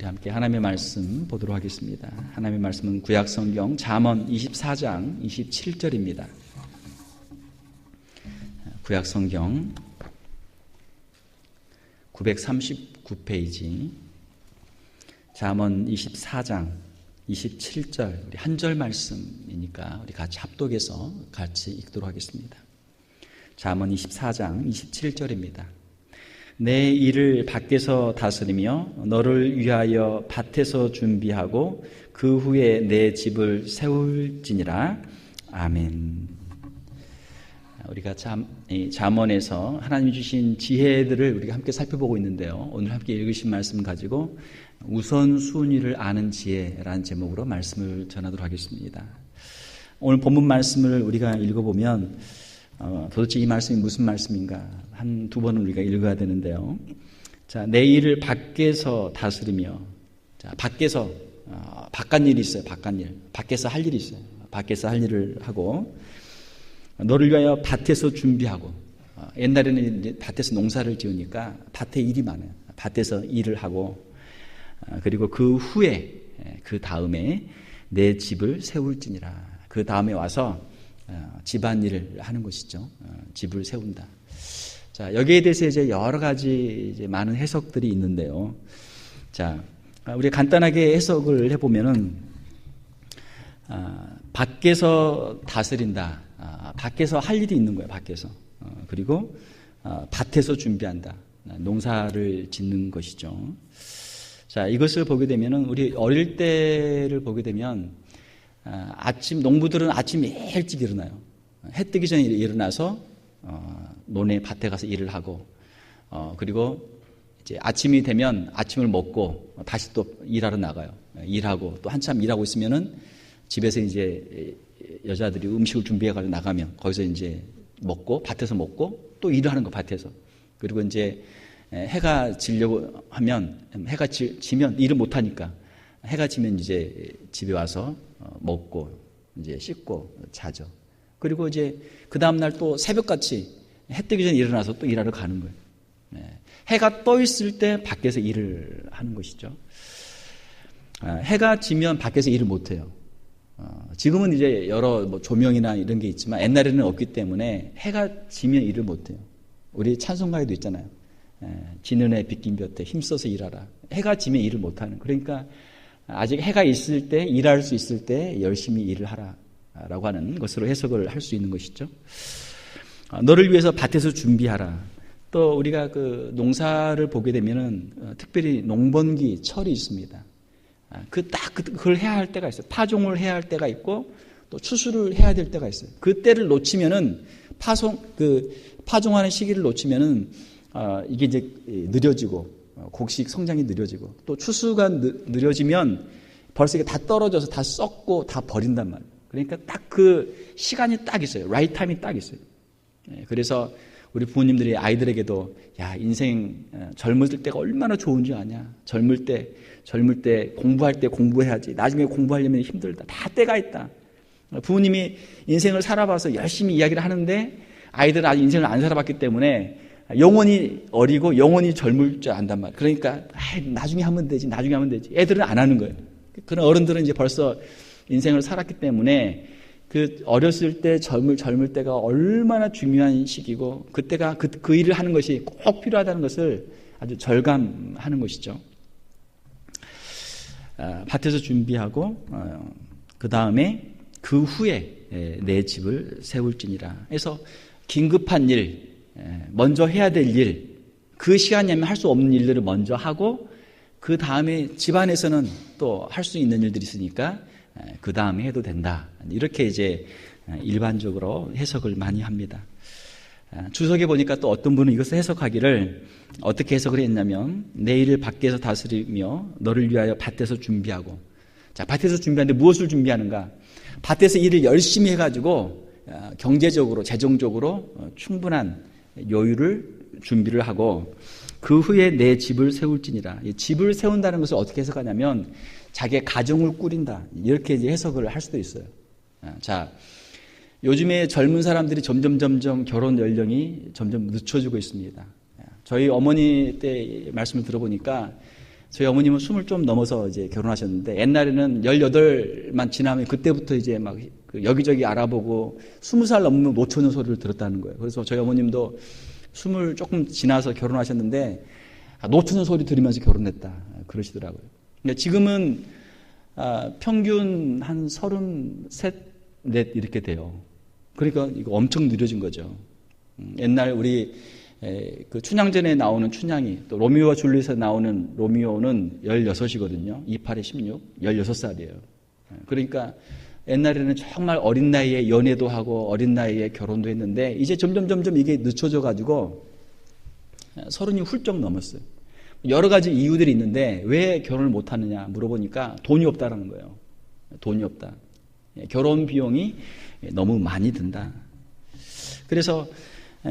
함께 하나님의 말씀 보도록 하겠습니다. 하나님의 말씀은 구약성경 잠언 24장 27절입니다. 구약성경 939페이지 잠언 24장 27절, 우리 한 절 말씀이니까 우리 같이 합독해서 같이 읽도록 하겠습니다. 잠언 24장 27절입니다. 내 일을 밖에서 다스리며 너를 위하여 밭에서 준비하고 그 후에 내 집을 세울지니라. 아멘. 우리가 잠언에서 하나님이 주신 지혜들을 우리가 함께 살펴보고 있는데요. 오늘 함께 읽으신 말씀 가지고 우선순위를 아는 지혜라는 제목으로 말씀을 전하도록 하겠습니다. 오늘 본문 말씀을 우리가 읽어보면 도대체 이 말씀이 무슨 말씀인가 한두 번은 우리가 읽어야 되는데요. 자, 내 일을 밖에서 다스리며, 자, 밖에서 바깥 일이 있어요. 바깥 일, 밖에서 할 일이 있어요. 밖에서 할 일을 하고, 너를 위하여 밭에서 준비하고, 옛날에는 이제 밭에서 농사를 지으니까 밭에 일이 많아요. 밭에서 일을 하고, 그리고 그 후에, 그 다음에 내 집을 세울지니라. 그 다음에 와서 집안일을 하는 것이죠. 집을 세운다. 자, 여기에 대해서 이제 여러 가지 이제 많은 해석들이 있는데요. 자, 우리 간단하게 해석을 해보면은, 밖에서 다스린다. 밖에서 할 일이 있는 거예요. 밖에서. 그리고 밭에서 준비한다. 농사를 짓는 것이죠. 자, 이것을 보게 되면은 우리 어릴 때를 보게 되면 아침, 농부들은 아침 일찍 일어나요. 해 뜨기 전에 일어나서 논에 밭에 가서 일을 하고, 그리고 이제 아침이 되면 아침을 먹고 다시 또 일하러 나가요. 일하고 또 한참 일하고 있으면은 집에서 이제 여자들이 음식을 준비해가지고 나가면 거기서 이제 먹고 밭에서 먹고 또 일을 하는 거 밭에서. 그리고 이제 해가 지려고 하면 해가 지면 일을 못 하니까 해가 지면 이제 집에 와서 먹고 이제 씻고 자죠. 그리고 이제 그 다음 날 또 새벽같이 해 뜨기 전에 일어나서 또 일하러 가는 거예요. 해가 떠 있을 때 밖에서 일을 하는 것이죠. 해가 지면 밖에서 일을 못 해요. 지금은 이제 여러 뭐 조명이나 이런 게 있지만 옛날에는 없기 때문에 해가 지면 일을 못 해요. 우리 찬송가에도 있잖아요. 지는 해 빗긴 볕에 힘써서 일하라. 해가 지면 일을 못 하는. 그러니까 아직 해가 있을 때, 일할 수 있을 때 열심히 일을 하라라고 하는 것으로 해석을 할 수 있는 것이죠. 너를 위해서 밭에서 준비하라. 또 우리가 그 농사를 보게 되면은 특별히 농번기, 철이 있습니다. 그걸 해야 할 때가 있어요. 파종을 해야 할 때가 있고 또 추수를 해야 될 때가 있어요. 그 때를 놓치면은 파종하는 시기를 놓치면은 이게 이제 느려지고 곡식 성장이 느려지고 또 추수가 느려지면 벌써 이게 다 떨어져서 다 썩고 다 버린단 말이에요. 그러니까 딱 그 시간이 딱 있어요. 라이트 타임이 딱 있어요. 그래서 우리 부모님들이 아이들에게도 야, 인생 젊을 때가 얼마나 좋은 줄 아냐. 젊을 때 공부할 때 공부해야지. 나중에 공부하려면 힘들다. 다 때가 있다. 부모님이 인생을 살아봐서 열심히 이야기를 하는데 아이들은 아직 인생을 안 살아봤기 때문에 영원히 어리고 영원히 젊을 줄 안단 말이에요. 그러니까 나중에 하면 되지. 애들은 안 하는 거예요. 그런 어른들은 이제 벌써 인생을 살았기 때문에 그 어렸을 때 젊을 때가 얼마나 중요한 시기고 그때가 그 일을 하는 것이 꼭 필요하다는 것을 아주 절감하는 것이죠. 밭에서 준비하고 그 다음에 그 후에 내 집을 세울지니라. 그래서 긴급한 일, 먼저 해야 될 일, 그 시간이면 할 수 없는 일들을 먼저 하고 그 다음에 집안에서는 또 할 수 있는 일들이 있으니까 그 다음에 해도 된다. 이렇게 이제 일반적으로 해석을 많이 합니다. 주석에 보니까 또 어떤 분은 이것을 해석하기를 어떻게 해석을 했냐면 내 일을 밖에서 다스리며 너를 위하여 밭에서 준비하고. 자, 밭에서 준비하는데 무엇을 준비하는가? 밭에서 일을 열심히 해가지고 경제적으로 재정적으로 충분한 여유를 준비를 하고 그 후에 내 집을 세울지니라. 집을 세운다는 것을 어떻게 해석하냐면 자기의 가정을 꾸린다. 이렇게 이제 해석을 할 수도 있어요. 자, 요즘에 젊은 사람들이 점점 결혼 연령이 점점 늦춰지고 있습니다. 저희 어머니 때 말씀을 들어보니까 저희 어머님은 20 좀 넘어서 이제 결혼하셨는데 옛날에는 18만 지나면 그때부터 이제 막 여기저기 알아보고 20살 넘으면 노처녀 소리를 들었다는 거예요. 그래서 저희 어머님도 20 조금 지나서 결혼하셨는데 노처녀 소리 들으면서 결혼했다 그러시더라고요. 그러니까 지금은 평균 한 33, 4 이렇게 돼요. 그러니까 이거 엄청 느려진 거죠. 옛날 우리 그 춘향전에 나오는 춘향이 또 로미오와 줄리엣에 나오는 로미오는 16이거든요. 28에 16, 16살이에요. 그러니까 옛날에는 정말 어린 나이에 연애도 하고 어린 나이에 결혼도 했는데 이제 점점 이게 늦춰져 가지고 30이 훌쩍 넘었어요. 여러 가지 이유들이 있는데 왜 결혼을 못 하느냐 물어보니까 돈이 없다라는 거예요. 돈이 없다. 결혼 비용이 너무 많이 든다. 그래서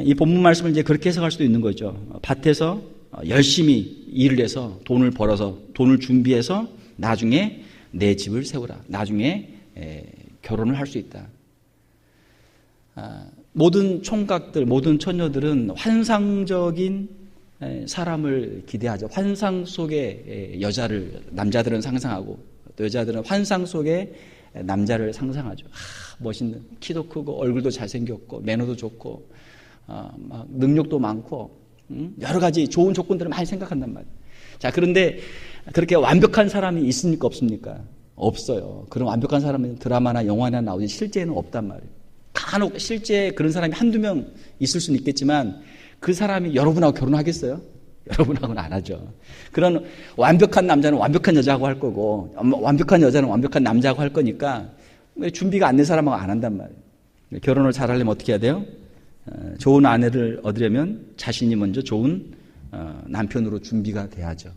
이 본문 말씀을 이제 그렇게 해석할 수도 있는 거죠. 밭에서 열심히 일을 해서 돈을 벌어서 돈을 준비해서 나중에 내 집을 세우라. 나중에 결혼을 할 수 있다. 모든 총각들, 모든 처녀들은 환상적인 사람을 기대하죠. 환상 속의 여자를 남자들은 상상하고 또 여자들은 환상 속의 남자를 상상하죠. 멋있는 키도 크고 얼굴도 잘생겼고 매너도 좋고 막 능력도 많고 여러 가지 좋은 조건들을 많이 생각한단 말이에요. 자, 그런데 그렇게 완벽한 사람이 있습니까 없습니까? 없어요. 그런 완벽한 사람은 드라마나 영화나 나오지 실제는 없단 말이에요. 간혹 실제 그런 사람이 한두 명 있을 수는 있겠지만 그 사람이 여러분하고 결혼하겠어요? 여러분하고는 안 하죠. 그런 완벽한 남자는 완벽한 여자하고 할 거고 완벽한 여자는 완벽한 남자하고 할 거니까 준비가 안 된 사람하고 안 한단 말이에요. 결혼을 잘 하려면 어떻게 해야 돼요? 좋은 아내를 얻으려면 자신이 먼저 좋은 남편으로 준비가 돼야죠.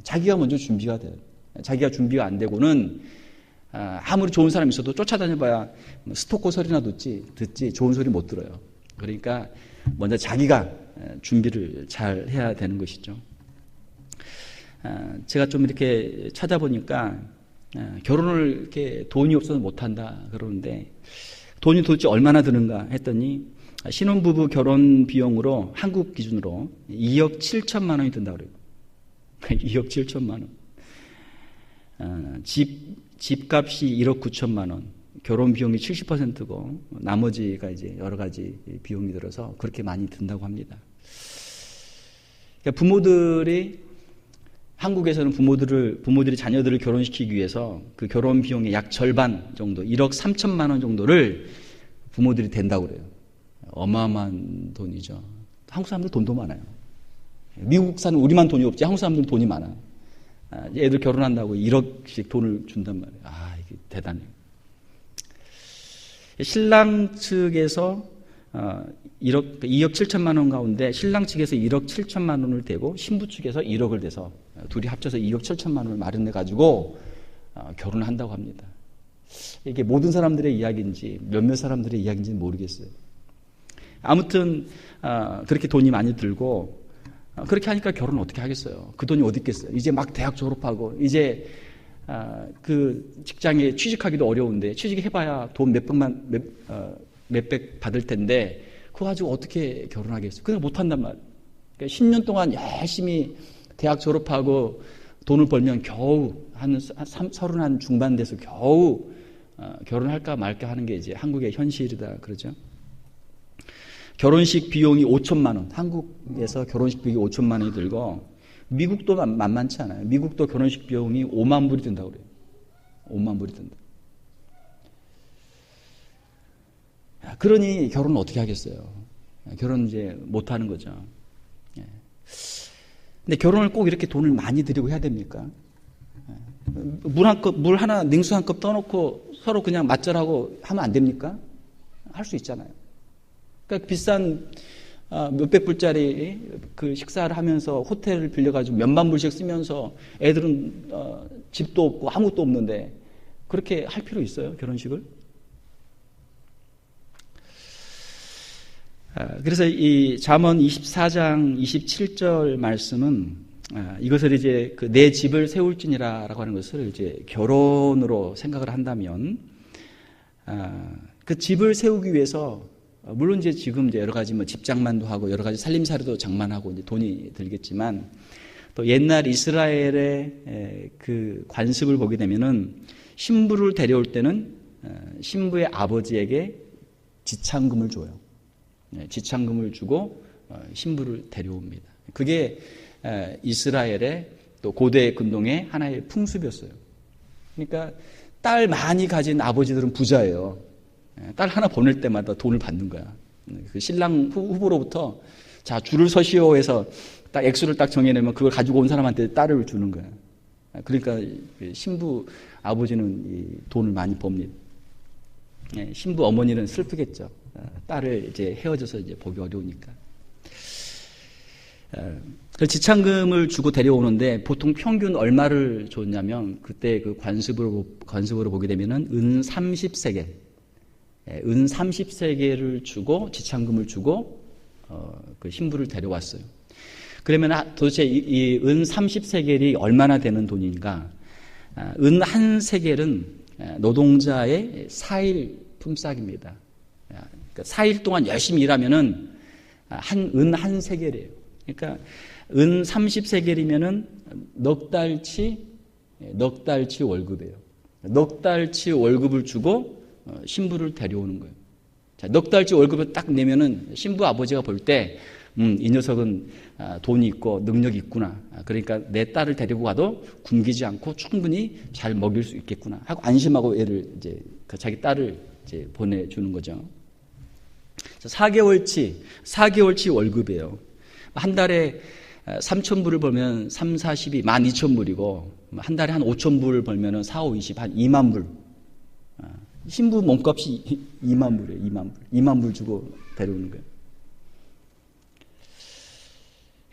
자기가 먼저 준비가 돼요. 자기가 준비가 안 되고는 아무리 좋은 사람이 있어도 쫓아다녀봐야 스토커 소리나 듣지 좋은 소리 못 들어요. 그러니까 먼저 자기가 준비를 잘 해야 되는 것이죠. 제가 좀 이렇게 찾아보니까 결혼을 이렇게 돈이 없어서 못한다 그러는데 돈이 도대체 얼마나 드는가 했더니 신혼부부 결혼 비용으로 한국 기준으로 2억 7천만 원이 든다고 그래요. 2억 7천만 원. 집값이 1억 9천만 원. 결혼 비용이 70%고 나머지가 이제 여러 가지 비용이 들어서 그렇게 많이 든다고 합니다. 그러니까 부모들이 한국에서는 부모들이 자녀들을 결혼시키기 위해서 그 결혼 비용의 약 절반 정도, 1억 3천만 원 정도를 부모들이 댄다고 그래요. 어마어마한 돈이죠. 한국 사람들 돈도 많아요. 미국 사는 우리만 돈이 없지 한국 사람들은 돈이 많아. 애들 결혼한다고 1억씩 돈을 준단 말이에요. 이게 대단해요. 신랑 측에서 2억 7천만 원 가운데 신랑 측에서 1억 7천만 원을 대고 신부 측에서 1억을 대서 둘이 합쳐서 2억 7천만 원을 마련해 가지고 결혼을 한다고 합니다. 이게 모든 사람들의 이야기인지 몇몇 사람들의 이야기인지는 모르겠어요. 아무튼 그렇게 돈이 많이 들고 그렇게 하니까 결혼을 어떻게 하겠어요? 그 돈이 어디 있겠어요? 이제 막 대학 졸업하고 이제 그 직장에 취직하기도 어려운데 취직해봐야 돈 몇백 받을 텐데 그거 가지고 어떻게 결혼하겠어요? 그냥 못한단 말이에요. 그러니까 10년 동안 열심히 대학 졸업하고 돈을 벌면 겨우 한 30 중반 돼서 겨우 결혼할까 말까 하는 게 이제 한국의 현실이다 그러죠. 결혼식 비용이 5천만 원, 한국에서 결혼식 비용이 5천만 원이 들고 미국도 만만치 않아요. 미국도 결혼식 비용이 5만 불이 든다고 그래요. 5만 불이 든다. 그러니 결혼은 어떻게 하겠어요? 결혼 이제 못 하는 거죠. 근데 결혼을 꼭 이렇게 돈을 많이 들이고 해야 됩니까? 물 하나, 냉수 한 컵 떠놓고 서로 그냥 맞절하고 하면 안 됩니까? 할 수 있잖아요. 그러니까 비싼 몇백 불짜리 그 식사를 하면서 호텔을 빌려가지고 몇만 불씩 쓰면서 애들은 집도 없고 아무것도 없는데 그렇게 할 필요 있어요? 결혼식을? 그래서 이 잠언 24장 27절 말씀은 이것을 이제 그 내 집을 세울지니라라고 하는 것을 이제 결혼으로 생각을 한다면 그 집을 세우기 위해서 물론 이제 지금 이제 여러 가지 뭐 집장만도 하고 여러 가지 살림살이도 장만하고 이제 돈이 들겠지만 또 옛날 이스라엘의 그 관습을 보게 되면은 신부를 데려올 때는 신부의 아버지에게 지참금을 줘요. 지참금을 주고 신부를 데려옵니다. 그게 이스라엘의 또 고대 근동의 하나의 풍습이었어요. 그러니까 딸 많이 가진 아버지들은 부자예요. 딸 하나 보낼 때마다 돈을 받는 거야. 그 신랑 후보로부터 자 줄을 서시오 해서 딱 액수를 딱 정해내면 그걸 가지고 온 사람한테 딸을 주는 거야. 그러니까 신부 아버지는 이 돈을 많이 법니다. 신부 어머니는 슬프겠죠. 딸을 이제 헤어져서 이제 보기 어려우니까. 그 지참금을 주고 데려오는데 보통 평균 얼마를 줬냐면 그때 그 관습으로 보게 되면은 은 30세겔, 은 30세겔을 주고 지참금을 주고 그 신부를 데려왔어요. 그러면 도대체 이 은 30세겔이 얼마나 되는 돈인가? 은 한 세겔은 노동자의 4일 품삯입니다. 그러니까 4일 동안 열심히 일하면은 은 한 세겔이에요. 그러니까 은 30세겔이면은 넉 달치 월급이에요. 넉 달치 월급을 주고 신부를 데려오는 거예요. 자, 넉 달치 월급을 딱 내면은 신부 아버지가 볼 때, 이 녀석은 돈이 있고 능력이 있구나. 그러니까 내 딸을 데리고 가도 굶기지 않고 충분히 잘 먹일 수 있겠구나 하고 안심하고 애를 이제 자기 딸을 이제 보내주는 거죠. 4개월치 월급이에요. 한 달에 3,000불을 벌면 3, 40이 12,000불이고 한 달에 한 5,000불을 벌면 4, 5, 20, 한 2만 불. 신부 몸값이 2만 불이에요. 2만 불. 2만 불 주고 데려오는 거예요.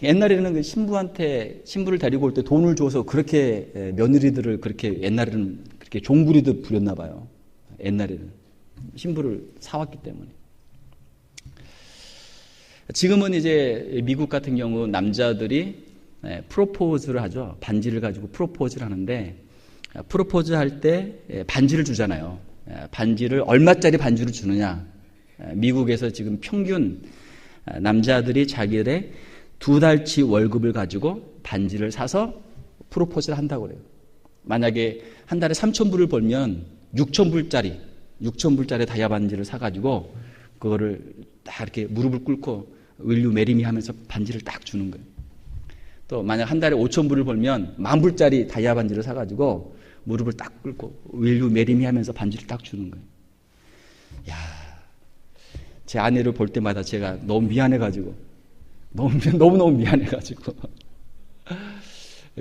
옛날에는 그 신부를 데리고 올 때 돈을 줘서 그렇게 며느리들을 그렇게 옛날에는 그렇게 종부리듯 부렸나 봐요. 옛날에는 신부를 사왔기 때문에. 지금은 이제 미국 같은 경우 남자들이 프로포즈를 하죠. 반지를 가지고 프로포즈를 하는데 프로포즈 할 때 반지를 주잖아요. 반지를 얼마짜리 반지를 주느냐. 미국에서 지금 평균 남자들이 자기들의 2달치 월급을 가지고 반지를 사서 프로포즈를 한다고 그래요. 만약에 한 달에 3,000불을 벌면 6,000불짜리 다이아 반지를 사가지고 그거를 딱 이렇게 무릎을 꿇고 Will you marry me 하면서 반지를 딱 주는 거예요. 또 만약 한 달에 5,000불을 벌면 10,000불짜리 다이아 반지를 사가지고 무릎을 딱 꿇고 Will you marry me 하면서 반지를 딱 주는 거예요. 야, 제 아내를 볼 때마다 제가 너무 미안해가지고 너무너무 미안해가지고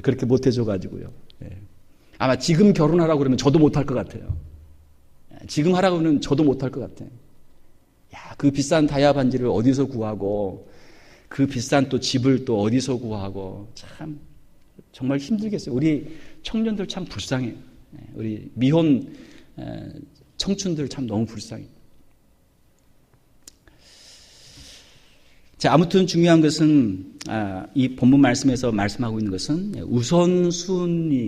그렇게 못해줘가지고요. 아마 지금 결혼하라고 그러면 저도 못할 것 같아요. 지금 하라고 하면 저도 못할 것 같아요. 야, 그 비싼 다이아 반지를 어디서 구하고 그 비싼 또 집을 또 어디서 구하고 참 정말 힘들겠어요. 우리 청년들 참 불쌍해요. 우리 미혼 청춘들 참 너무 불쌍해요. 자, 아무튼 중요한 것은 이 본문 말씀에서 말씀하고 있는 것은 우선순위를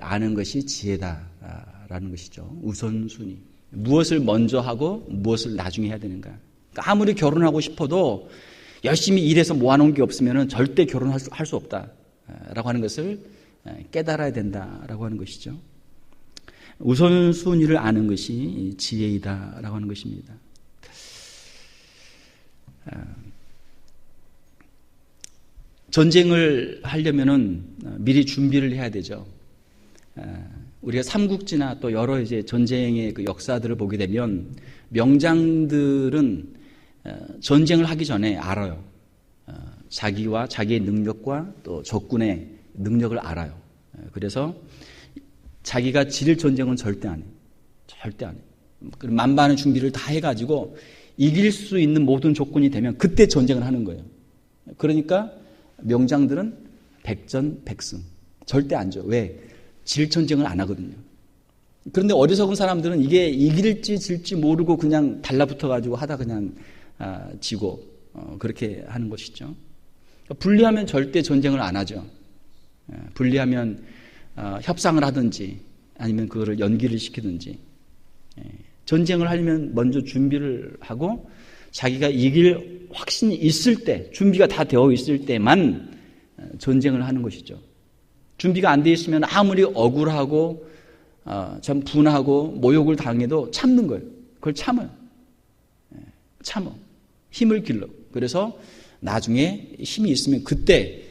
아는 것이 지혜다라는 것이죠. 우선순위. 무엇을 먼저 하고 무엇을 나중에 해야 되는가. 그러니까 아무리 결혼하고 싶어도 열심히 일해서 모아놓은 게 없으면 절대 결혼할 수 없다라고 하는 것을 깨달아야 된다라고 하는 것이죠. 우선순위를 아는 것이 지혜이다라고 하는 것입니다. 전쟁을 하려면은 미리 준비를 해야 되죠. 우리가 삼국지나 또 여러 이제 전쟁의 그 역사들을 보게 되면 명장들은 전쟁을 하기 전에 알아요. 자기와 자기의 능력과 또 적군의 능력을 알아요. 그래서 자기가 질 전쟁은 절대 안 해요. 절대 안 해요. 만반의 준비를 다 해가지고 이길 수 있는 모든 조건이 되면 그때 전쟁을 하는 거예요. 그러니까 명장들은 백전백승. 절대 안 져. 왜? 질 전쟁을 안 하거든요. 그런데 어리석은 사람들은 이게 이길지 질지 모르고 그냥 달라붙어가지고 하다 그냥 지고 그렇게 하는 것이죠. 분리하면 절대 전쟁을 안 하죠. 분리하면 협상을 하든지 아니면 그거를 연기를 시키든지. 전쟁을 하려면 먼저 준비를 하고 자기가 이길 확신이 있을 때, 준비가 다 되어 있을 때만 전쟁을 하는 것이죠. 준비가 안 되어 있으면 아무리 억울하고 참 분하고 모욕을 당해도 참는 거예요. 그걸 참아요. 참어. 힘을 길러. 그래서 나중에 힘이 있으면 그때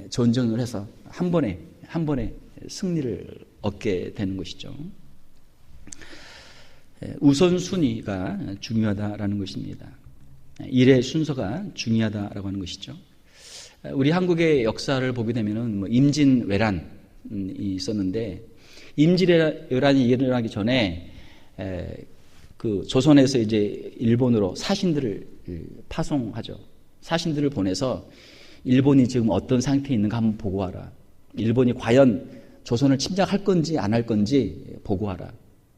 전쟁을 해서 한 번에 승리를 얻게 되는 것이죠. 우선순위가 중요하다라는 것입니다. 일의 순서가 중요하다라고 하는 것이죠. 우리 한국의 역사를 보게 되면은 임진왜란이 있었는데, 임진왜란이 일어나기 전에 그 조선에서 이제 일본으로 사신들을 파송하죠. 사신들을 보내서 일본이 지금 어떤 상태에 있는가 한번 보고하라. 일본이 과연 조선을 침략할 건지 안 할 건지 보고하라.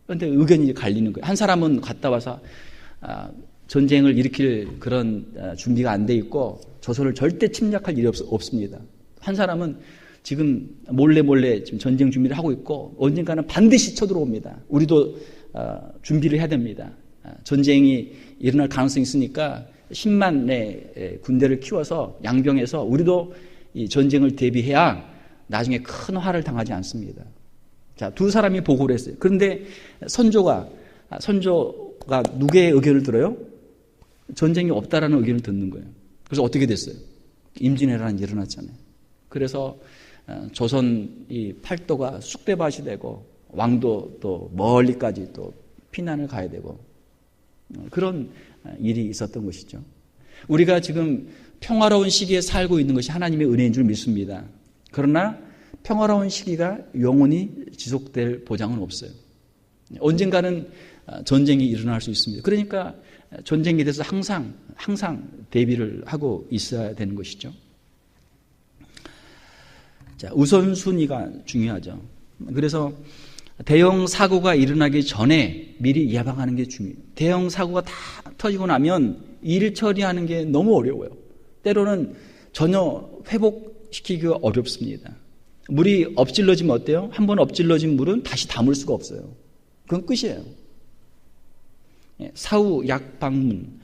그런데 의견이 갈리는 거예요. 한 사람은 갔다 와서 전쟁을 일으킬 그런 준비가 안 돼 있고 조선을 절대 침략할 일이 없습니다. 한 사람은 지금 몰래 지금 전쟁 준비를 하고 있고 언젠가는 반드시 쳐들어옵니다. 우리도 준비를 해야 됩니다. 전쟁이 일어날 가능성이 있으니까 10만의 군대를 키워서 양병해서 우리도 이 전쟁을 대비해야 나중에 큰 화를 당하지 않습니다. 자, 두 사람이 보고를 했어요. 그런데 선조가 누구의 의견을 들어요? 전쟁이 없다라는 의견을 듣는 거예요. 그래서 어떻게 됐어요? 임진왜란이 일어났잖아요. 그래서 조선 이 팔도가 쑥대밭이 되고 왕도 또 멀리까지 또 피난을 가야 되고 그런 일이 있었던 것이죠. 우리가 지금 평화로운 시기에 살고 있는 것이 하나님의 은혜인 줄 믿습니다. 그러나 평화로운 시기가 영원히 지속될 보장은 없어요. 언젠가는 전쟁이 일어날 수 있습니다. 그러니까 전쟁에 대해서 항상 대비를 하고 있어야 되는 것이죠. 자, 우선순위가 중요하죠. 그래서 대형 사고가 일어나기 전에 미리 예방하는 게 중요해요. 대형 사고가 다 터지고 나면 일 처리하는 게 너무 어려워요. 때로는 전혀 회복시키기가 어렵습니다. 물이 엎질러지면 어때요? 한번 엎질러진 물은 다시 담을 수가 없어요. 그건 끝이에요. 사후 약 방문.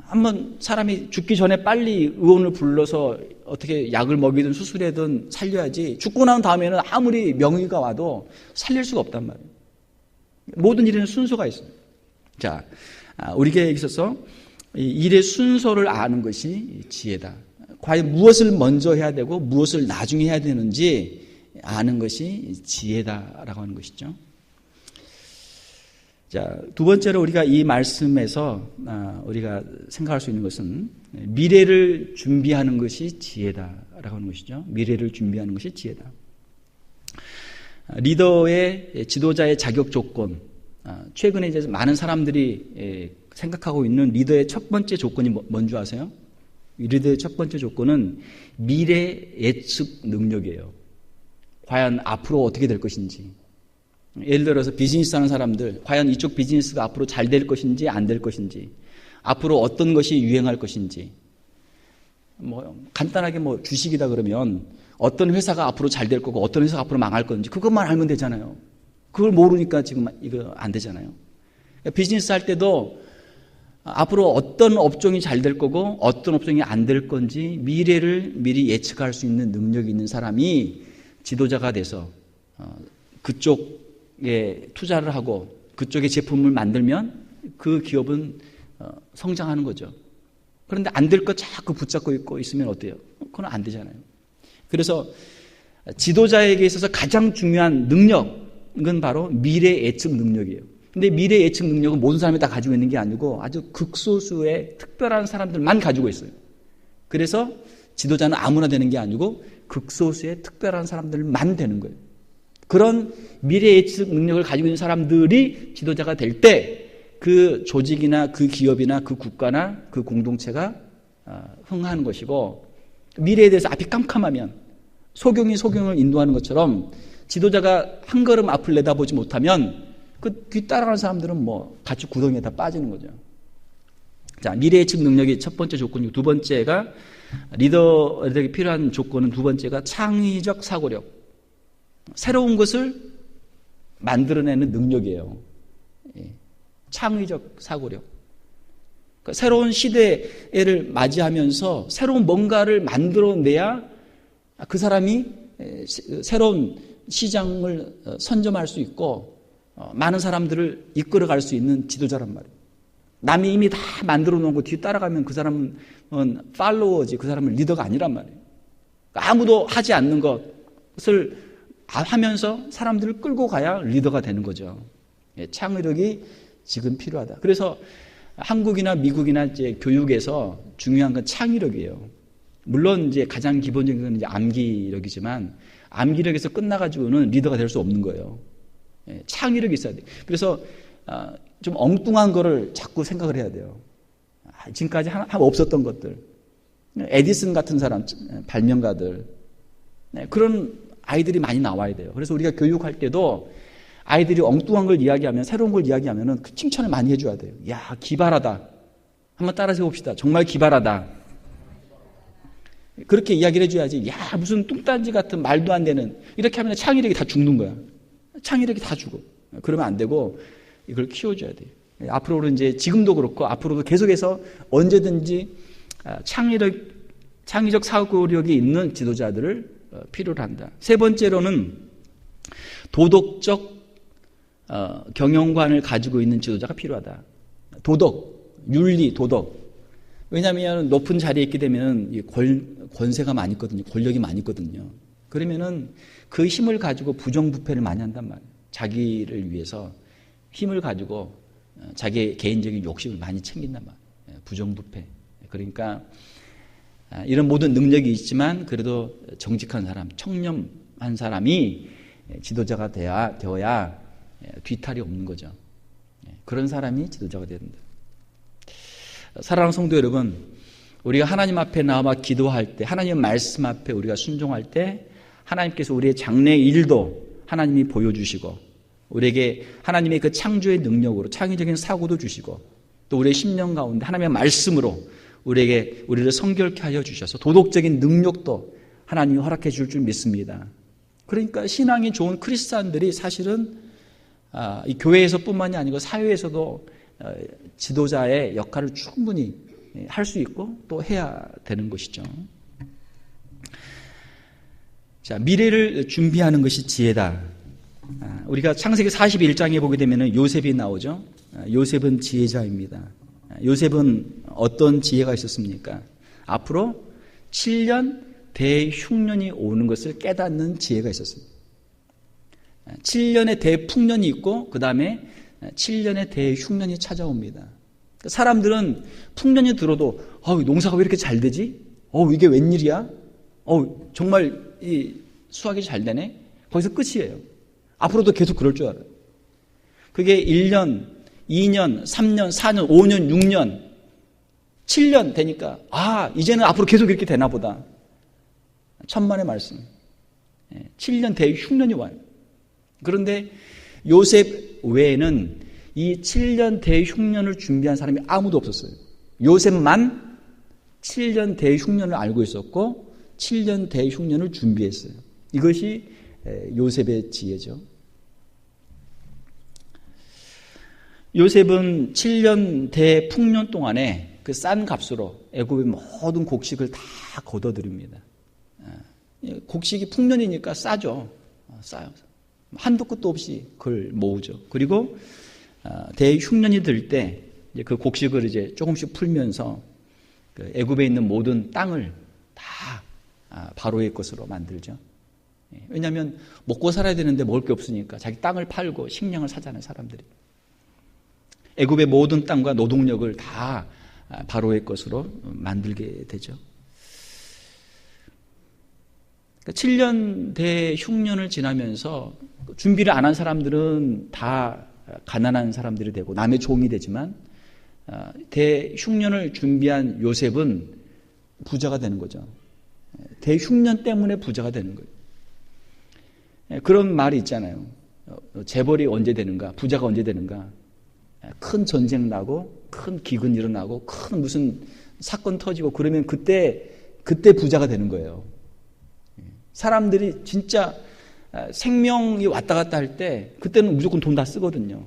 한번 사람이 죽기 전에 빨리 의원을 불러서 어떻게 약을 먹이든 수술하든 살려야지, 죽고 난 다음에는 아무리 명의가 와도 살릴 수가 없단 말이에요. 모든 일에는 순서가 있어요. 자, 우리에게 있어서 일의 순서를 아는 것이 지혜다. 과연 무엇을 먼저 해야 되고 무엇을 나중에 해야 되는지 아는 것이 지혜다라고 하는 것이죠. 자, 두 번째로 우리가 이 말씀에서 우리가 생각할 수 있는 것은 미래를 준비하는 것이 지혜다라고 하는 것이죠. 미래를 준비하는 것이 지혜다. 리더의 지도자의 자격 조건, 최근에 이제 많은 사람들이 생각하고 있는 리더의 첫 번째 조건이 뭔지 아세요? 리더의 첫 번째 조건은 미래 예측 능력이에요. 과연 앞으로 어떻게 될 것인지. 예를 들어서 비즈니스 하는 사람들, 과연 이쪽 비즈니스가 앞으로 잘 될 것인지 안 될 것인지, 앞으로 어떤 것이 유행할 것인지. 간단하게 주식이다 그러면 어떤 회사가 앞으로 잘 될 거고 어떤 회사가 앞으로 망할 건지 그것만 알면 되잖아요. 그걸 모르니까 지금 이거 안 되잖아요. 비즈니스 할 때도 앞으로 어떤 업종이 잘 될 거고 어떤 업종이 안 될 건지 미래를 미리 예측할 수 있는 능력이 있는 사람이 지도자가 돼서 그쪽에 투자를 하고 그쪽의 제품을 만들면 그 기업은 성장하는 거죠. 그런데 안 될 거 자꾸 붙잡고 있으면 어때요? 그건 안 되잖아요. 그래서 지도자에게 있어서 가장 중요한 능력은 바로 미래 예측 능력이에요. 근데 미래 예측 능력은 모든 사람이 다 가지고 있는 게 아니고 아주 극소수의 특별한 사람들만 가지고 있어요. 그래서 지도자는 아무나 되는 게 아니고 극소수의 특별한 사람들만 되는 거예요. 그런 미래 예측 능력을 가지고 있는 사람들이 지도자가 될 때 그 조직이나 그 기업이나 그 국가나 그 공동체가 흥하는 것이고, 미래에 대해서 앞이 깜깜하면 소경이 소경을 인도하는 것처럼 지도자가 한 걸음 앞을 내다보지 못하면 그 뒤 따라가는 사람들은 가축 구덩이에 다 빠지는 거죠. 자, 미래 예측 능력이 첫 번째 조건이고, 두 번째가 리더에게 필요한 조건은 두 번째가 창의적 사고력. 새로운 것을 만들어내는 능력이에요. 창의적 사고력. 그러니까 새로운 시대를 맞이하면서 새로운 뭔가를 만들어내야 그 사람이 새로운 시장을 선점할 수 있고 많은 사람들을 이끌어갈 수 있는 지도자란 말이에요. 남이 이미 다 만들어 놓은 거 뒤에 따라가면 그 사람은 팔로워지, 그 사람은 리더가 아니란 말이에요. 아무도 하지 않는 것을 하면서 사람들을 끌고 가야 리더가 되는 거죠. 창의력이 지금 필요하다. 그래서 한국이나 미국이나 이제 교육에서 중요한 건 창의력이에요. 물론 이제 가장 기본적인 건 이제 암기력이지만 암기력에서 끝나가지고는 리더가 될 수 없는 거예요. 창의력이 있어야 돼요. 그래서 좀 엉뚱한 거를 자꾸 생각을 해야 돼요. 지금까지 하나 없었던 것들. 에디슨 같은 사람, 발명가들. 그런 아이들이 많이 나와야 돼요. 그래서 우리가 교육할 때도 아이들이 엉뚱한 걸 이야기하면, 새로운 걸 이야기하면 그 칭찬을 많이 해줘야 돼요. 야, 기발하다. 한번 따라서 해봅시다. 정말 기발하다. 그렇게 이야기를 해줘야지. 야, 무슨 뚱딴지 같은 말도 안 되는. 이렇게 하면 창의력이 다 죽는 거야. 창의력이 다 죽어. 그러면 안 되고 이걸 키워줘야 돼요. 앞으로는 이제 지금도 그렇고 앞으로도 계속해서 언제든지 창의적 사고력이 있는 지도자들을 필요로 한다. 세 번째로는 도덕적 경영관을 가지고 있는 지도자가 필요하다. 도덕, 윤리, 도덕. 왜냐하면 높은 자리에 있게 되면 권세가 많이 있거든요. 권력이 많이 있거든요. 그러면은 그 힘을 가지고 부정부패를 많이 한단 말이에요. 자기를 위해서 힘을 가지고 자기의 개인적인 욕심을 많이 챙긴단 말이에요. 부정부패. 그러니까 이런 모든 능력이 있지만 그래도 정직한 사람, 청렴한 사람이 지도자가 되어야 뒤탈이 없는 거죠. 그런 사람이 지도자가 된다. 사랑하는 성도 여러분, 우리가 하나님 앞에 나와 기도할 때, 하나님의 말씀 앞에 우리가 순종할 때 하나님께서 우리의 장래 일도 하나님이 보여주시고 우리에게 하나님의 그 창조의 능력으로 창의적인 사고도 주시고 또 우리의 심령 가운데 하나님의 말씀으로 우리를 성결케 하여 주셔서 도덕적인 능력도 하나님이 허락해 줄 줄 믿습니다. 그러니까 신앙이 좋은 크리스찬들이 사실은 이 교회에서뿐만이 아니고 사회에서도 지도자의 역할을 충분히 할 수 있고 또 해야 되는 것이죠. 자, 미래를 준비하는 것이 지혜다. 우리가 창세기 41장에 보게 되면 요셉이 나오죠. 요셉은 지혜자입니다. 요셉은 어떤 지혜가 있었습니까? 앞으로 7년 대흉년이 오는 것을 깨닫는 지혜가 있었습니다. 7년의 대풍년이 있고 그 다음에 7년의 대흉년이 찾아옵니다. 사람들은 풍년이 들어도 농사가 왜 이렇게 잘 되지? 이게 웬일이야? 정말 이 수확이 잘 되네? 거기서 끝이에요. 앞으로도 계속 그럴 줄 알아요. 그게 1년, 2년, 3년, 4년, 5년, 6년, 7년 되니까 이제는 앞으로 계속 이렇게 되나 보다. 천만의 말씀. 7년 대흉년이 와요. 그런데 요셉 외에는 이 7년 대흉년을 준비한 사람이 아무도 없었어요. 요셉만 7년 대흉년을 알고 있었고 7년 대흉년을 준비했어요. 이것이 요셉의 지혜죠. 요셉은 7년 대풍년 동안에 그 싼 값으로 애굽의 모든 곡식을 다 걷어들입니다. 곡식이 풍년이니까 싸죠. 싸요. 한도 끝도 없이 그걸 모으죠. 그리고 대흉년이 들 때 그 곡식을 이제 조금씩 풀면서 그 애굽에 있는 모든 땅을 다 바로의 것으로 만들죠. 왜냐하면 먹고 살아야 되는데 먹을 게 없으니까 자기 땅을 팔고 식량을 사자는 사람들이. 애굽의 모든 땅과 노동력을 다 바로의 것으로 만들게 되죠. 7년 대흉년을 지나면서 준비를 안 한 사람들은 다 가난한 사람들이 되고 남의 종이 되지만 대흉년을 준비한 요셉은 부자가 되는 거죠. 대흉년 때문에 부자가 되는 거예요. 그런 말이 있잖아요. 재벌이 언제 되는가? 부자가 언제 되는가? 큰 전쟁 나고 큰 기근 일어나고 큰 무슨 사건 터지고 그러면 그때 부자가 되는 거예요. 사람들이 진짜 생명이 왔다 갔다 할 때 그때는 무조건 돈 다 쓰거든요.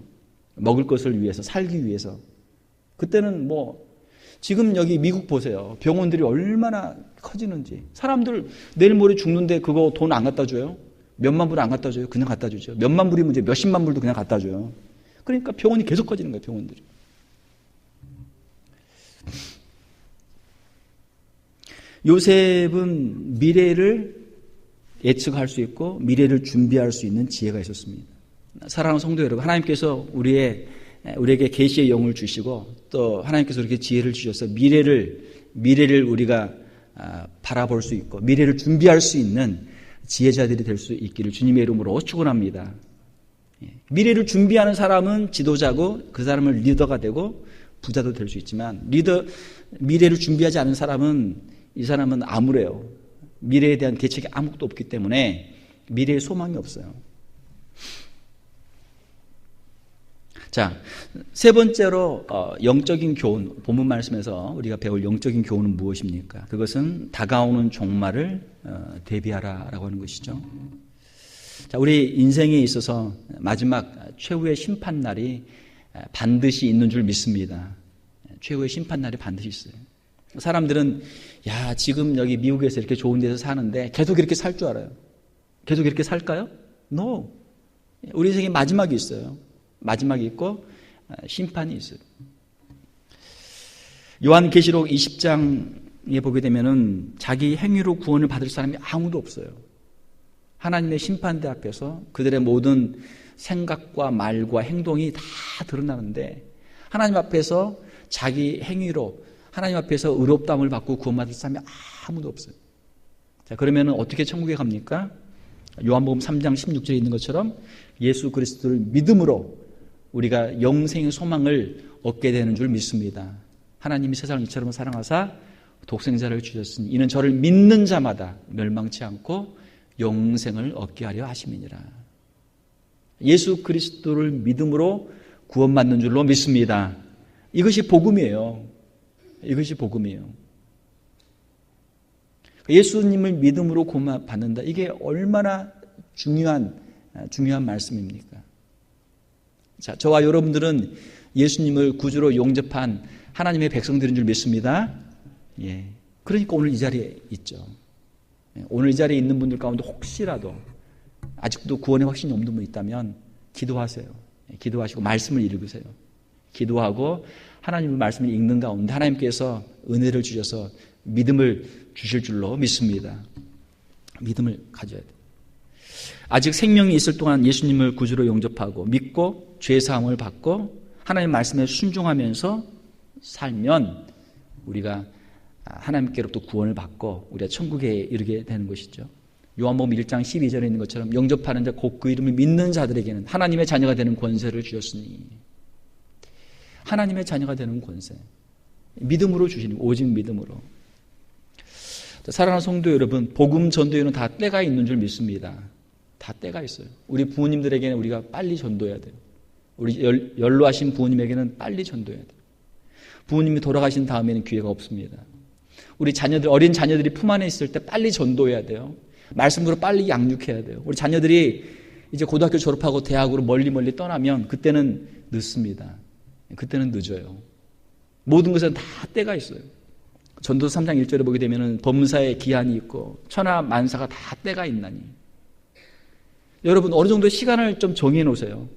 먹을 것을 위해서, 살기 위해서. 그때는 지금 여기 미국 보세요. 병원들이 얼마나 커지는지. 사람들 내일 모레 죽는데 그거 돈 안 갖다 줘요? 몇만 불 안 갖다 줘요? 그냥 갖다 주죠. 몇만 불이 문제, 몇십만 불도 그냥 갖다 줘요. 그러니까 병원이 계속 커지는 거예요, 병원들이. 요셉은 미래를 예측할 수 있고 미래를 준비할 수 있는 지혜가 있었습니다. 사랑하는 성도 여러분, 하나님께서 우리에게 계시의 영을 주시고 또 하나님께서 이렇게 지혜를 주셔서 미래를 우리가 바라볼 수 있고 미래를 준비할 수 있는 지혜자들이 될 수 있기를 주님의 이름으로 축원합니다. 미래를 준비하는 사람은 지도자고 그 사람은 리더가 되고 부자도 될 수 있지만 미래를 준비하지 않은 사람은 이 사람은 암울해요. 미래에 대한 대책이 아무것도 없기 때문에 미래에 소망이 없어요. 자, 세 번째로 영적인 교훈, 본문 말씀에서 우리가 배울 영적인 교훈은 무엇입니까? 그것은 다가오는 종말을 대비하라라고 하는 것이죠. 자, 우리 인생에 있어서 마지막 최후의 심판날이 반드시 있는 줄 믿습니다. 최후의 심판날이 반드시 있어요. 사람들은 지금 여기 미국에서 이렇게 좋은 데서 사는데 계속 이렇게 살 줄 알아요. 계속 이렇게 살까요? No. 우리 인생에 마지막이 있어요. 마지막이 있고 심판이 있어요. 요한계시록 20장에 보게 되면은 자기 행위로 구원을 받을 사람이 아무도 없어요. 하나님의 심판대 앞에서 그들의 모든 생각과 말과 행동이 다 드러나는데 하나님 앞에서 자기 행위로 하나님 앞에서 의롭다함을 받고 구원받을 사람이 아무도 없어요. 자, 그러면 어떻게 천국에 갑니까? 요한복음 3장 16절에 있는 것처럼 예수 그리스도를 믿음으로 우리가 영생의 소망을 얻게 되는 줄 믿습니다. 하나님이 세상을 이처럼 사랑하사 독생자를 주셨으니 이는 저를 믿는 자마다 멸망치 않고 영생을 얻게 하려 하심이니라. 예수 그리스도를 믿음으로 구원받는 줄로 믿습니다. 이것이 복음이에요. 이것이 복음이에요. 예수님을 믿음으로 구원받는다. 이게 얼마나 중요한 말씀입니까? 자, 저와 여러분들은 예수님을 구주로 용접한 하나님의 백성들인 줄 믿습니다. 예. 그러니까 오늘 이 자리에 있죠. 오늘 이 자리에 있는 분들 가운데 혹시라도 아직도 구원의 확신이 없는 분 있다면 기도하세요. 기도하시고 말씀을 읽으세요. 기도하고 하나님의 말씀을 읽는 가운데 하나님께서 은혜를 주셔서 믿음을 주실 줄로 믿습니다. 믿음을 가져야 돼요. 아직 생명이 있을 동안 예수님을 구주로 용접하고 믿고 죄사함을 받고 하나님의 말씀에 순종하면서 살면 우리가 하나님께로부터 구원을 받고 우리가 천국에 이르게 되는 것이죠. 요한복음 1장 12절에 있는 것처럼 영접하는 자 곧 그 이름을 믿는 자들에게는 하나님의 자녀가 되는 권세를 주셨으니 하나님의 자녀가 되는 권세 믿음으로 주시는 오직 믿음으로. 사랑하는 성도 여러분, 복음 전도에는 다 때가 있는 줄 믿습니다. 다 때가 있어요. 우리 부모님들에게는 우리가 빨리 전도해야 돼요. 우리 연로하신 부모님에게는 빨리 전도해야 돼요. 부모님이 돌아가신 다음에는 기회가 없습니다. 우리 어린 자녀들이 품 안에 있을 때 빨리 전도해야 돼요. 말씀으로 빨리 양육해야 돼요. 우리 자녀들이 이제 고등학교 졸업하고 대학으로 멀리 떠나면 그때는 늦습니다. 그때는 늦어요. 모든 것은 다 때가 있어요. 전도서 3장 1절에 보게 되면 범사에 기한이 있고 천하 만사가 다 때가 있나니. 여러분 어느 정도 시간을 좀 정해 놓으세요.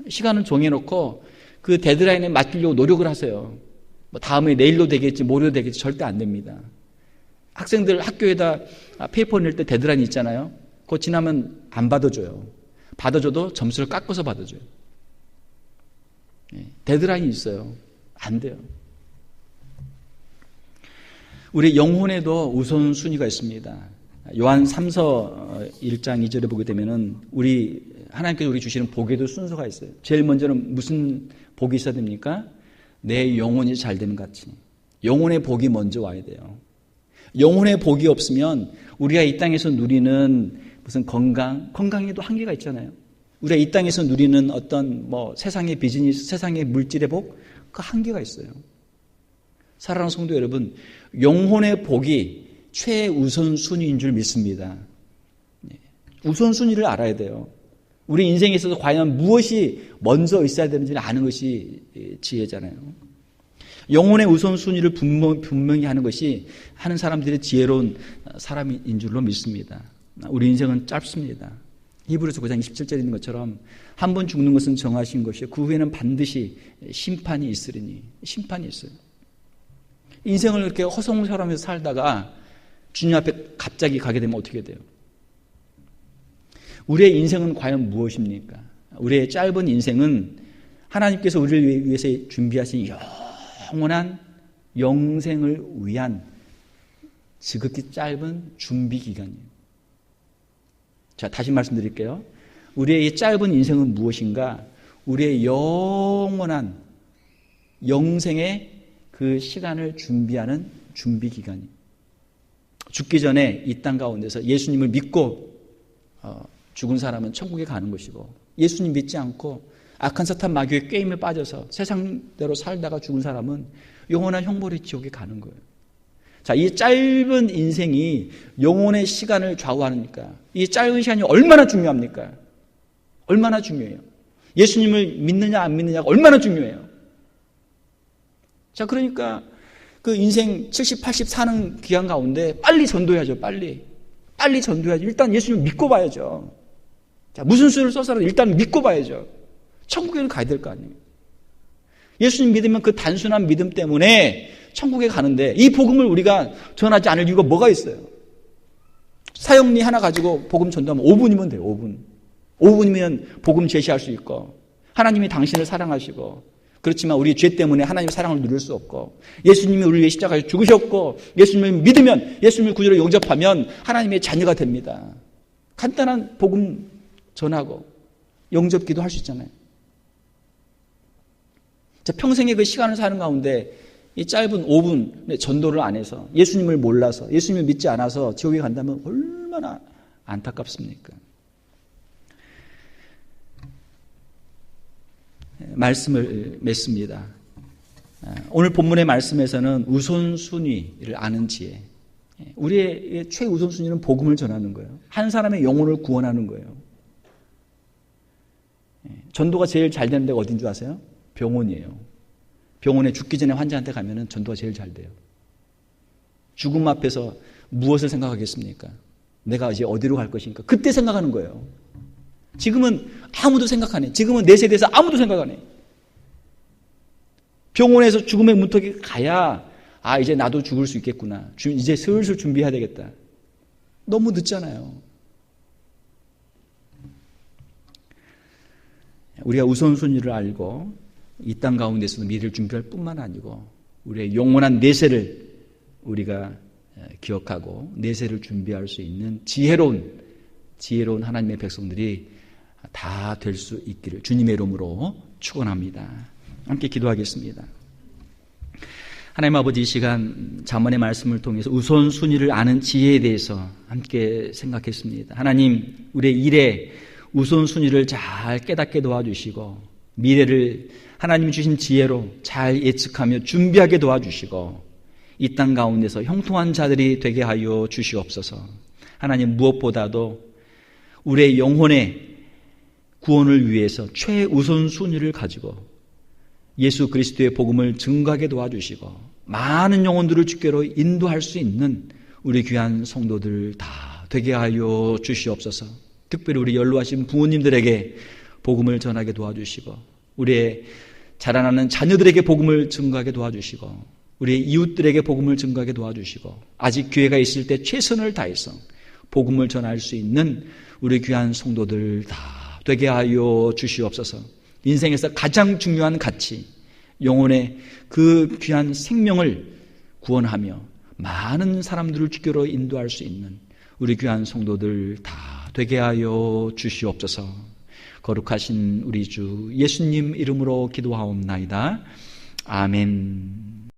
시간을 정해 놓고 그 데드라인에 맞추려고 노력을 하세요. 뭐 다음에 내일로 되겠지 모레로 되겠지 절대 안 됩니다. 학생들 학교에다 페이퍼 낼 때 데드라인 있잖아요. 그거 지나면 안 받아줘요. 받아줘도 점수를 깎아서 받아줘요. 데드라인이 있어요. 안 돼요. 우리 영혼에도 우선순위가 있습니다. 요한 3서 1장 2절에 보게 되면은 하나님께서 우리 주시는 복에도 순서가 있어요. 제일 먼저는 무슨 복이 있어야 됩니까? 내 영혼이 잘 되는 같이. 영혼의 복이 먼저 와야 돼요. 영혼의 복이 없으면 우리가 이 땅에서 누리는 무슨 건강에도 한계가 있잖아요. 우리가 이 땅에서 누리는 어떤 세상의 비즈니스, 세상의 물질의 복, 그 한계가 있어요. 사랑하는 성도 여러분, 영혼의 복이 최우선순위인 줄 믿습니다. 우선순위를 알아야 돼요. 우리 인생에 있어서 과연 무엇이 먼저 있어야 되는지를 아는 것이 지혜잖아요. 영혼의 우선순위를 분명히 하는 것이 하는 사람들이 지혜로운 사람인 줄로 믿습니다. 우리 인생은 짧습니다. 히브리서 9장 27절에 있는 것처럼 한 번 죽는 것은 정하신 것이요 그 후에는 반드시 심판이 있으리니. 심판이 있어요. 인생을 이렇게 허송세월하면서 살다가 주님 앞에 갑자기 가게 되면 어떻게 돼요? 우리의 인생은 과연 무엇입니까? 우리의 짧은 인생은 하나님께서 우리를 위해서 준비하신 영원한 영생을 위한 지극히 짧은 준비 기간이에요. 자, 다시 말씀드릴게요. 우리의 이 짧은 인생은 무엇인가? 우리의 영원한 영생의 그 시간을 준비하는 준비 기간이에요. 죽기 전에 이 땅 가운데서 예수님을 믿고 죽은 사람은 천국에 가는 것이고, 예수님 믿지 않고 악한 사탄 마귀의 꾀임에 빠져서 세상대로 살다가 죽은 사람은 영원한 형벌의 지옥에 가는 거예요. 자, 이 짧은 인생이 영혼의 시간을 좌우하니까 이 짧은 시간이 얼마나 중요합니까? 얼마나 중요해요. 예수님을 믿느냐 안 믿느냐가 얼마나 중요해요. 자, 그러니까 그 인생 70, 80 사는 기간 가운데 빨리 전도해야죠. 빨리 전도해야죠. 일단 예수님을 믿고 봐야죠. 자, 무슨 수를 써서라도 일단 믿고 봐야죠. 천국에는 가야 될 거 아니에요. 예수님 믿으면 그 단순한 믿음 때문에 천국에 가는데 이 복음을 우리가 전하지 않을 이유가 뭐가 있어요? 사형리 하나 가지고 복음 전도하면 5분이면 돼요. 5분이면 복음 제시할 수 있고, 하나님이 당신을 사랑하시고, 그렇지만 우리 죄 때문에 하나님의 사랑을 누릴 수 없고, 예수님이 우리를 위해 십자가에 죽으셨고, 예수님을 믿으면, 예수님을 구주로 영접하면 하나님의 자녀가 됩니다. 간단한 복음 전하고 영접기도 할 수 있잖아요. 자, 평생의 그 시간을 사는 가운데 이 짧은 5분의 전도를 안 해서, 예수님을 몰라서, 예수님을 믿지 않아서 지옥에 간다면 얼마나 안타깝습니까? 말씀을 맺습니다. 오늘 본문의 말씀에서는 우선순위를 아는 지혜, 우리의 최우선순위는 복음을 전하는 거예요. 한 사람의 영혼을 구원하는 거예요. 전도가 제일 잘 되는 데가 어딘 줄 아세요? 병원이에요. 병원에 죽기 전에 환자한테 가면은 전도가 제일 잘 돼요. 죽음 앞에서 무엇을 생각하겠습니까? 내가 이제 어디로 갈 것인가? 그때 생각하는 거예요. 지금은 아무도 생각 안 해. 지금은 내 세대에서 아무도 생각 안 해. 병원에서 죽음의 문턱에 가야, 아, 이제 나도 죽을 수 있겠구나. 이제 슬슬 준비해야 되겠다. 너무 늦잖아요. 우리가 우선순위를 알고 이 땅 가운데서도 미래를 준비할 뿐만 아니고 우리의 영원한 내세를 우리가 기억하고 내세를 준비할 수 있는 지혜로운 하나님의 백성들이 다 될 수 있기를 주님의 이름으로 축원합니다. 함께 기도하겠습니다. 하나님 아버지, 이 시간 잠언의 말씀을 통해서 우선순위를 아는 지혜에 대해서 함께 생각했습니다. 하나님, 우리의 일에 우선순위를 잘 깨닫게 도와주시고, 미래를 하나님이 주신 지혜로 잘 예측하며 준비하게 도와주시고, 이 땅 가운데서 형통한 자들이 되게 하여 주시옵소서. 하나님, 무엇보다도 우리의 영혼의 구원을 위해서 최우선순위를 가지고 예수 그리스도의 복음을 증거하게 도와주시고, 많은 영혼들을 주께로 인도할 수 있는 우리 귀한 성도들 다 되게 하여 주시옵소서. 특별히 우리 연로하신 부모님들에게 복음을 전하게 도와주시고, 우리의 자라나는 자녀들에게 복음을 증거하게 도와주시고, 우리의 이웃들에게 복음을 증거하게 도와주시고, 아직 기회가 있을 때 최선을 다해서 복음을 전할 수 있는 우리 귀한 성도들 다 되게 하여 주시옵소서. 인생에서 가장 중요한 가치, 영혼의 그 귀한 생명을 구원하며 많은 사람들을 주께로 인도할 수 있는 우리 귀한 성도들 다 되게 하여 주시옵소서. 거룩하신 우리 주 예수님 이름으로 기도하옵나이다. 아멘.